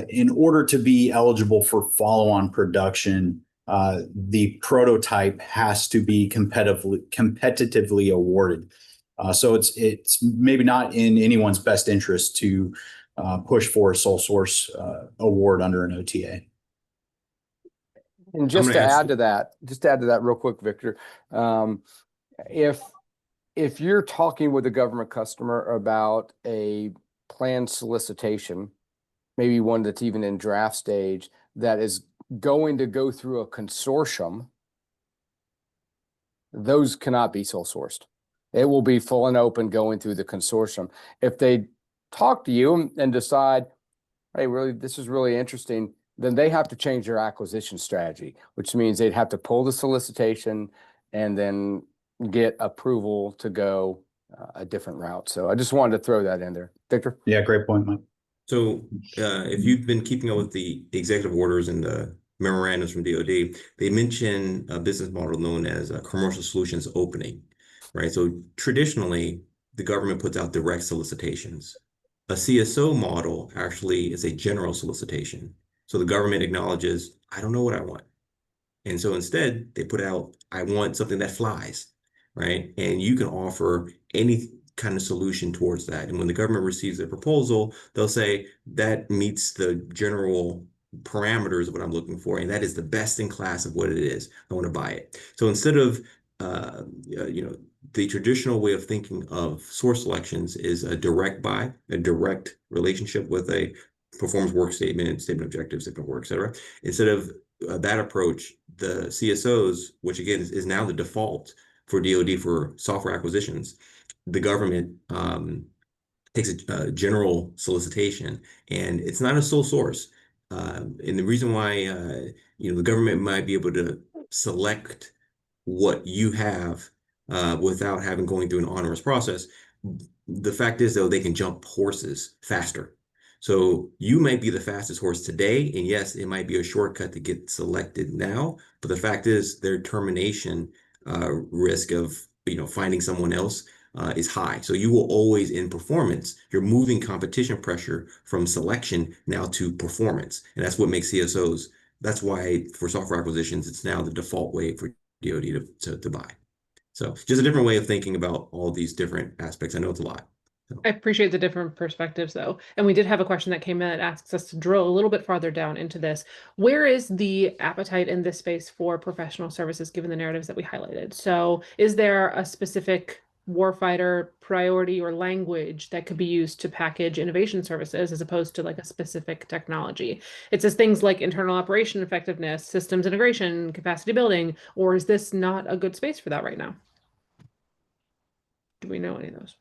in order to be eligible for follow-on production, the prototype has to be competitively awarded. So it's maybe not in anyone's best interest to push for a sole source award under an OTA. And just to add to that real quick, Victor, if you're talking with a government customer about a planned solicitation, maybe one that's even in draft stage, that is going to go through a consortium, those cannot be sole sourced. It will be full and open going through the consortium. If they talk to you and decide, hey, really, this is really interesting, then they have to change their acquisition strategy, which means they'd have to pull the solicitation and then get approval to go a different route. So I just wanted to throw that in there. Victor? Yeah, great point, Mike. So if you've been keeping up with the executive orders and the memorandums from DoD, they mention a business model known as a commercial solutions opening, right? So traditionally, the government puts out direct solicitations. A CSO model actually is a general solicitation. So the government acknowledges, I don't know what I want. And so instead, they put out, I want something that flies, right? And you can offer any kind of solution towards that. And when the government receives a proposal, they'll say that meets the general parameters of what I'm looking for, and that is the best in class of what it is. I want to buy it. So instead of the traditional way of thinking of source selections is a direct buy, a direct relationship with a performance work statement, statement objectives, statement of work, et cetera. Instead of that approach, the CSOs, which again is now the default for DoD for software acquisitions, the government takes a general solicitation, and it's not a sole source. And the reason why the government might be able to select what you have without having going through an onerous process. The fact is, though, they can jump horses faster. So you might be the fastest horse today, and yes, it might be a shortcut to get selected now. But the fact is, their termination risk of finding someone else is high. So you will always, in performance, you're moving competition pressure from selection now to performance, and that's what makes CSOs. That's why for software acquisitions, it's now the default way for DoD to buy. So just a different way of thinking about all these different aspects. I know it's a lot. So. I appreciate the different perspectives, though. And we did have a question that came in that asks us to drill a little bit farther down into this. Where is the appetite in this space for professional services, given the narratives that we highlighted? So is there a specific warfighter priority or language that could be used to package innovation services as opposed to like a specific technology? It says things like internal operation effectiveness, systems integration, capacity building, or is this not a good space for that right now? Do we know any of those?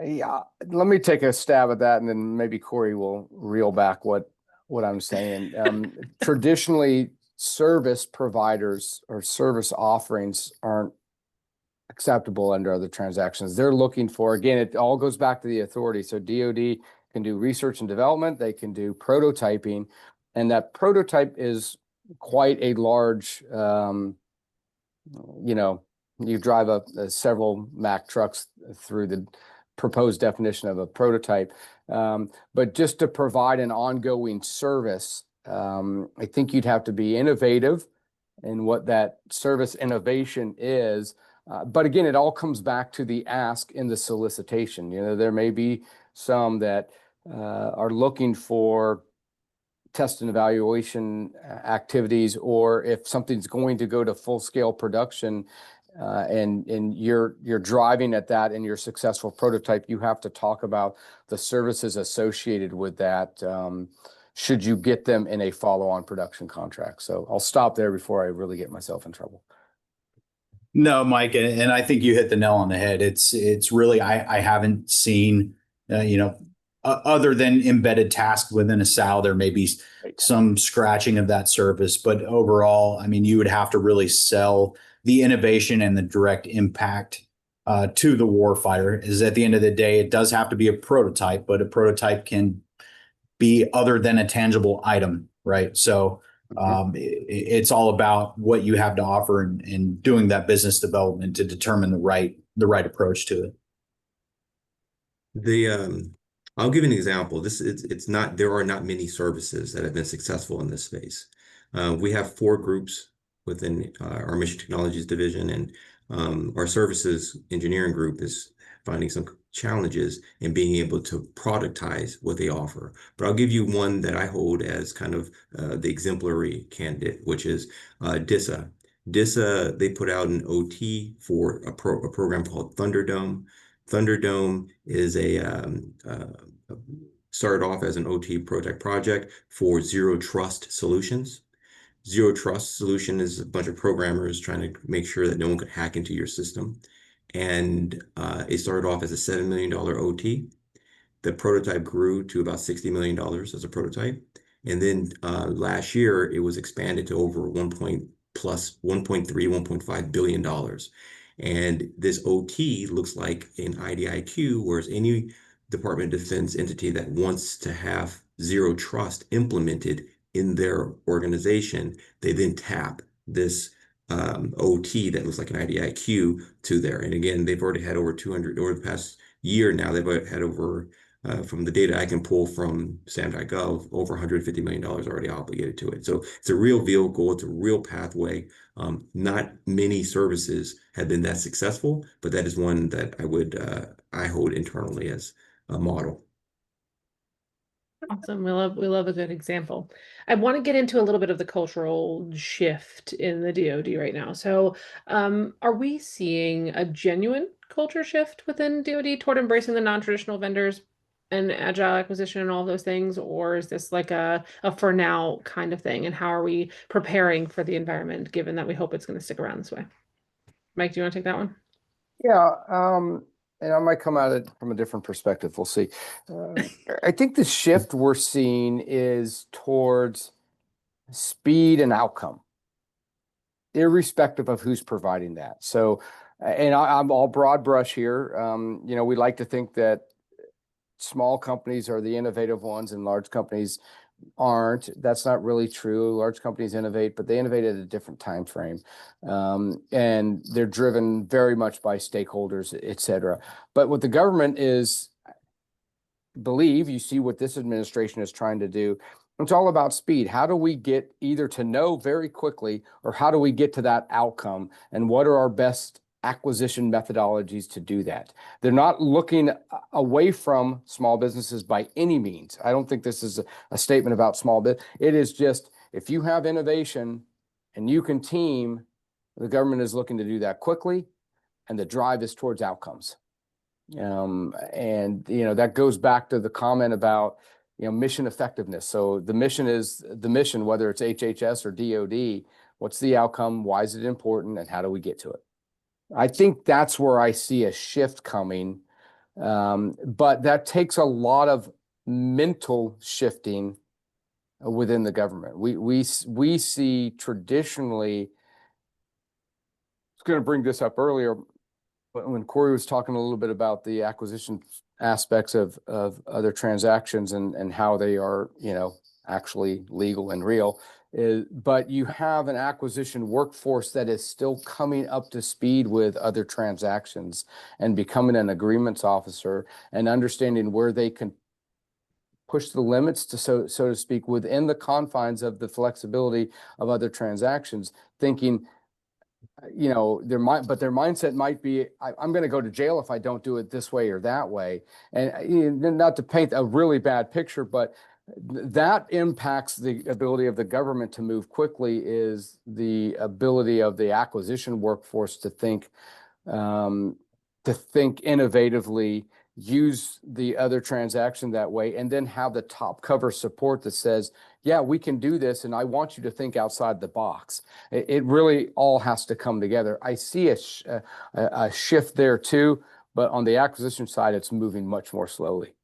Yeah, let me take a stab at that, and then maybe Corey will reel back what I'm saying. Traditionally, service providers or service offerings aren't acceptable under other transactions. They're looking for, again, it all goes back to the authority. So DoD can do research and development, they can do prototyping, and that prototype is quite a large, you drive several Mack trucks through the proposed definition of a prototype. But just to provide an ongoing service, I think you'd have to be innovative in what that service innovation is. But again, it all comes back to the ask in the solicitation. There may be some that are looking for test and evaluation activities, or if something's going to go to full-scale production, and you're driving at that in your successful prototype, you have to talk about the services associated with that, should you get them in a follow-on production contract. So I'll stop there before I really get myself in trouble. No, Mike, and I think you hit the nail on the head. It's really, I haven't seen, other than embedded tasks within a SAL, there may be some scratching of that service, but overall, I mean, you would have to really sell the innovation and the direct impact to the warfighter. Is at the end of the day, it does have to be a prototype, but a prototype can be other than a tangible item, right? So it's all about what you have to offer and doing that business development to determine the right approach to it. I'll give you an example. There are not many services that have been successful in this space. We have 4 groups within our Mission Technologies division, and our services engineering group is finding some challenges in being able to productize what they offer. But I'll give you one that I hold as kind of the exemplary candidate, which is DISA. DISA, they put out an OT for a program called Thunderdome. Thunderdome is started off as an OT project for zero trust solutions. Zero trust solution is a bunch of programmers trying to make sure that no one could hack into your system. And it started off as a $7 million OT. The prototype grew to about $60 million as a prototype. And then last year, it was expanded to over 1.3, $1.5 billion. And this OT looks like an IDIQ, whereas any Department of Defense entity that wants to have zero trust implemented in their organization, they then tap this OT that looks like an IDIQ to there. And again, they've already had over 200, over the past year now, they've had over, from the data I can pull from SAM.gov, over $150 million already obligated to it. So it's a real vehicle, it's a real pathway. Not many services have been that successful, but that is one that I hold internally as a model. Awesome. We love a good example. I want to get into a little bit of the cultural shift in the DoD right now. So are we seeing a genuine culture shift within DoD toward embracing the non-traditional vendors and agile acquisition and all those things? Or is this like a for now kind of thing? And how are we preparing for the environment, given that we hope it's going to stick around this way? Mike, do you want to take that one? Yeah. and I might come at it from a different perspective. We'll see. I think the shift we're seeing is towards speed and outcome, irrespective of who's providing that. So, and I'm all broad brush here. You know, we like to think that small companies are the innovative ones and large companies aren't. That's not really true. Large companies innovate, but they innovate at a different time frame. And they're driven very much by stakeholders, et cetera. But what the government is, believe, you see what this administration is trying to do. It's all about speed. How do we get either to know very quickly, or how do we get to that outcome? And what are our best acquisition methodologies to do that? They're not looking away from small businesses by any means. I don't think this is a statement about small business. It is just, if you have innovation and you can team, the government is looking to do that quickly, and the drive is towards outcomes. And you know, that goes back to the comment about, you know, mission effectiveness. So the mission is the mission, whether it's HHS or DoD. What's the outcome? Why is it important? And how do we get to it? I think that's where I see a shift coming. But that takes a lot of mental shifting within the government. We see traditionally, I was going to bring this up earlier, but when Corey was talking a little bit about the acquisition aspects of other transactions and how they are, you know, actually legal and real, but you have an acquisition workforce that is still coming up to speed with other transactions and becoming an agreements officer and understanding where they can push the limits to, so to speak, within the confines of the flexibility of other transactions, thinking, you know, their mindset might be, I'm going to go to jail if I don't do it this way or that way. And not to paint a really bad picture, but that impacts the ability of the government to move quickly, is the ability of the acquisition workforce to think innovatively, use the other transaction that way, and then have the top cover support that says, yeah, we can do this, and I want you to think outside the box. It really all has to come together. I see a shift there too, but on the acquisition side, it's moving much more slowly.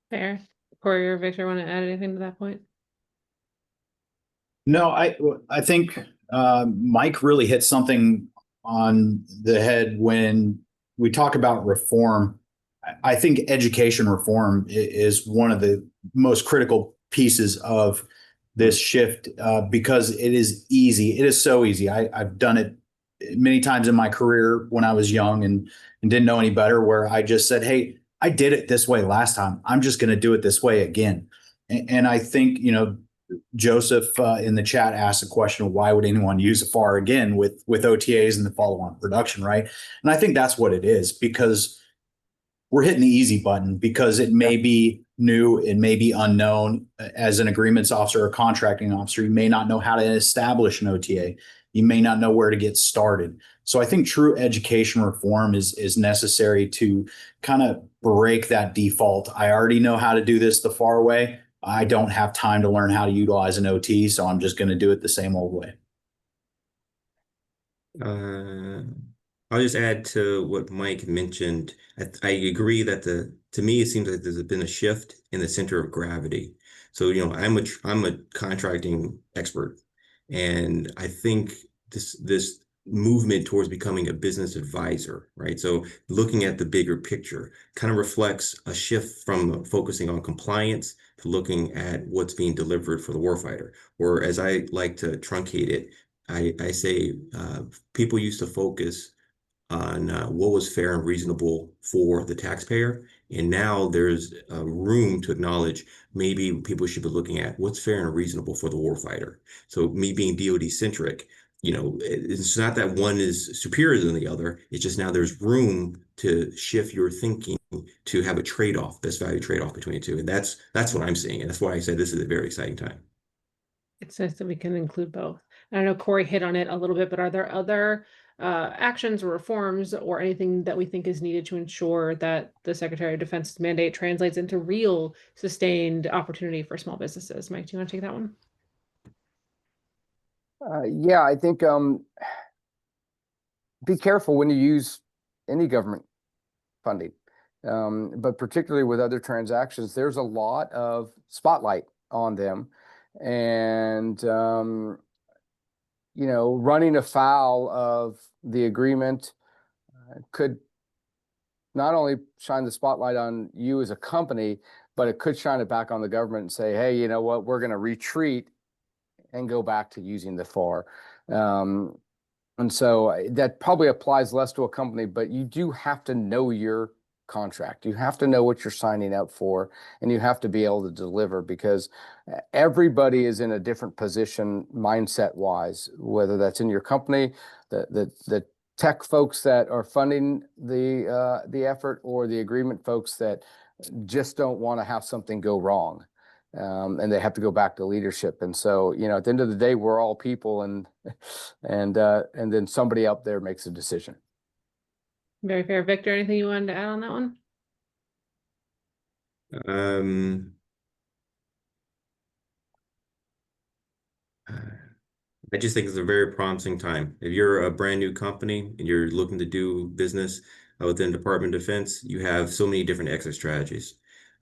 Fair. Corey or Victor, want to add anything to that point? No, I think Mike really hit something on the head when we talk about reform. I think education reform is one of the most critical pieces of this shift, because it is easy. It is so easy. I've done it many times in my career when I was young and didn't know any better, where I just said, hey, I did it this way last time. I'm just going to do it this way again. And I think, you know, Joseph in the chat asked a question of why would anyone use a FAR again with OTAs and the follow-on production, right? And I think that's what it is, because we're hitting the easy button, because it may be new, it may be unknown. As an agreements officer or contracting officer, you may not know how to establish an OTA. You may not know where to get started. So I think true education reform is necessary to kind of break that default. I already know how to do this the FAR way. I don't have time to learn how to utilize an OT, so I'm just going to do it the same old way. I'll just add to what Mike mentioned. I agree that to me, it seems like there's been a shift in the center of gravity. So, you know, I'm a contracting expert, and I think this movement towards becoming a business advisor, right? So looking at the bigger picture kind of reflects a shift from focusing on compliance to looking at what's being delivered for the warfighter. Or as I like to truncate it, I say people used to focus on what was fair and reasonable for the taxpayer. And now there's room to acknowledge maybe people should be looking at what's fair and reasonable for the warfighter. So me being DoD centric, you know, it's not that one is superior than the other. It's just now there's room to shift your thinking to have a trade-off, best value trade-off between the two. And that's what I'm seeing. And that's why I say this is a very exciting time. It's nice that we can include both. I know Corey hit on it a little bit, but are there other actions or reforms or anything that we think is needed to ensure that the Secretary of Defense's mandate translates into real sustained opportunity for small businesses? Mike, do you want to take that one? Yeah, I think be careful when you use any government funding. But particularly with other transactions, there's a lot of spotlight on them. And, running afoul of the agreement could not only shine the spotlight on you as a company, but it could shine it back on the government and say, hey, you know what, we're going to retreat and go back to using the FAR. And so that probably applies less to a company, but you do have to know your contract. You have to know what you're signing up for, and you have to be able to deliver, because everybody is in a different position mindset wise, whether that's in your company, the tech folks that are funding the effort, or the agreement folks that just don't want to have something go wrong. And they have to go back to leadership. And so, at the end of the day, we're all people, and then somebody out there makes a decision. Very fair. Victor, anything you wanted to add on that one? I just think it's a very promising time. If you're a brand new company and you're looking to do business within Department of Defense, you have so many different exit strategies.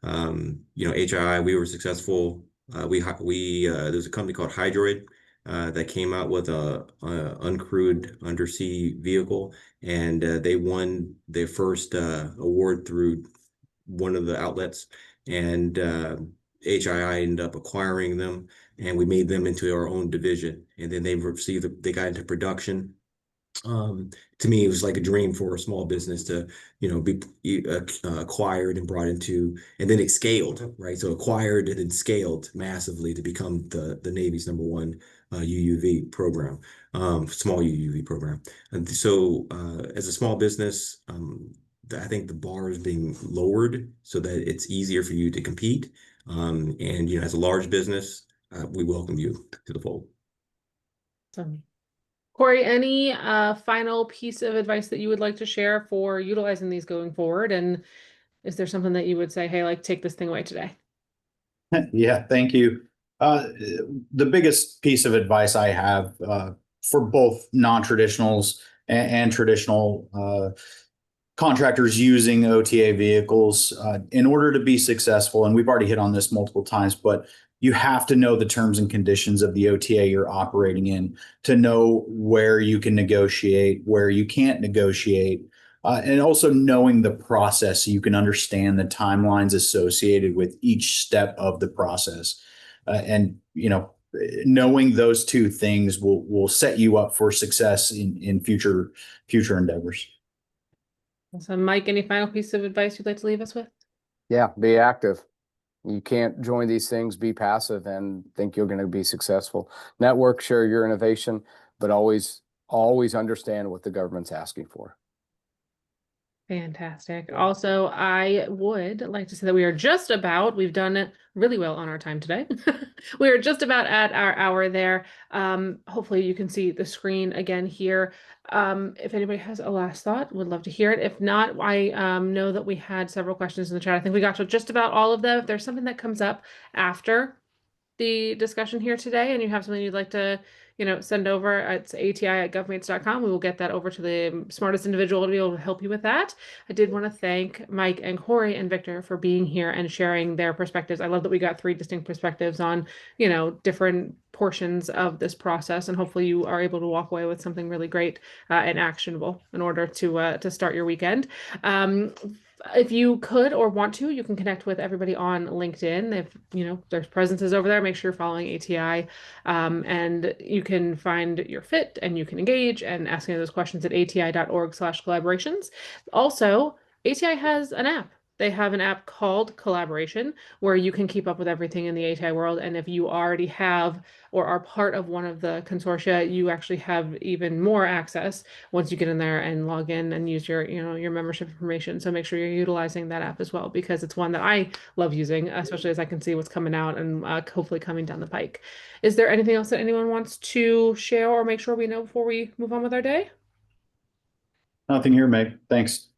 HII, we were successful. There's a company called Hydroid that came out with a uncrewed undersea vehicle, and they won their first award through one of the outlets, and HII ended up acquiring them, and we made them into our own division. And then they got into production. To me, it was like a dream for a small business to, be acquired and brought into, and then it scaled, right? So acquired and then scaled massively to become the Navy's #1 UUV program, small UUV program. And so as a small business, I think the bar is being lowered so that it's easier for you to compete. And as a large business, we welcome you to the fold. Corey, any final piece of advice that you would like to share for utilizing these going forward? And is there something that you would say, hey, like, take this thing away today? Yeah, thank you. The biggest piece of advice I have for both non-traditionals and traditional contractors using OTA vehicles, in order to be successful, and we've already hit on this multiple times, but you have to know the terms and conditions of the OTA you're operating in to know where you can negotiate, where you can't negotiate, and also knowing the process so you can understand the timelines associated with each step of the process. Knowing those two things will set you up for success in future endeavors. So, Mike, any final piece of advice you'd like to leave us with? Yeah, be active. You can't join these things, be passive, and think you're going to be successful. Network, share your innovation, but always understand what the government's asking for. Fantastic. Also, I would like to say that we've done it really well on our time today. We are just about at our hour there. Hopefully you can see the screen again here. If anybody has a last thought, would love to hear it. If not, I know that we had several questions in the chat. I think we got to just about all of them. If there's something that comes up after the discussion here today and you have something you'd like to send over, it's ati@govmates.com. We will get that over to the smartest individual to be able to help you with that. I did want to thank Mike and Corey and Victor for being here and sharing their perspectives. I love that we got 3 distinct perspectives on different portions of this process, and hopefully you are able to walk away with something really great and actionable in order to start your weekend. If you could or want to, you can connect with everybody on LinkedIn. If there's presences over there, make sure you're following ATI, and you can find your fit and you can engage and ask any of those questions at ati.org/collaborations. Also, ATI has an app. They have an app called Collaboration where you can keep up with everything in the ATI world. And if you already have or are part of one of the consortia, you actually have even more access once you get in there and log in and use your membership information. So make sure you're utilizing that app as well, because it's one that I love using, especially as I can see what's coming out and hopefully coming down the pike. Is there anything else that anyone wants to share or make sure we know before we move on with our day? Nothing here, Meg. Thanks.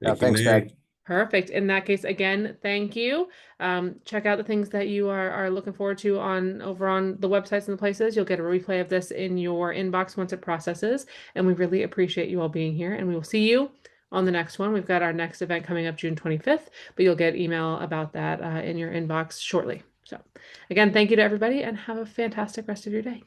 Thanks, Meg. Perfect. In that case, again, thank you. Check out the things that you are looking forward to over on the websites and the places. You'll get a replay of this in your inbox once it processes. And we really appreciate you all being here. And we will see you on the next one. We've got our next event coming up June 25th, but you'll get email about that in your inbox shortly. So again, thank you to everybody and have a fantastic rest of your day.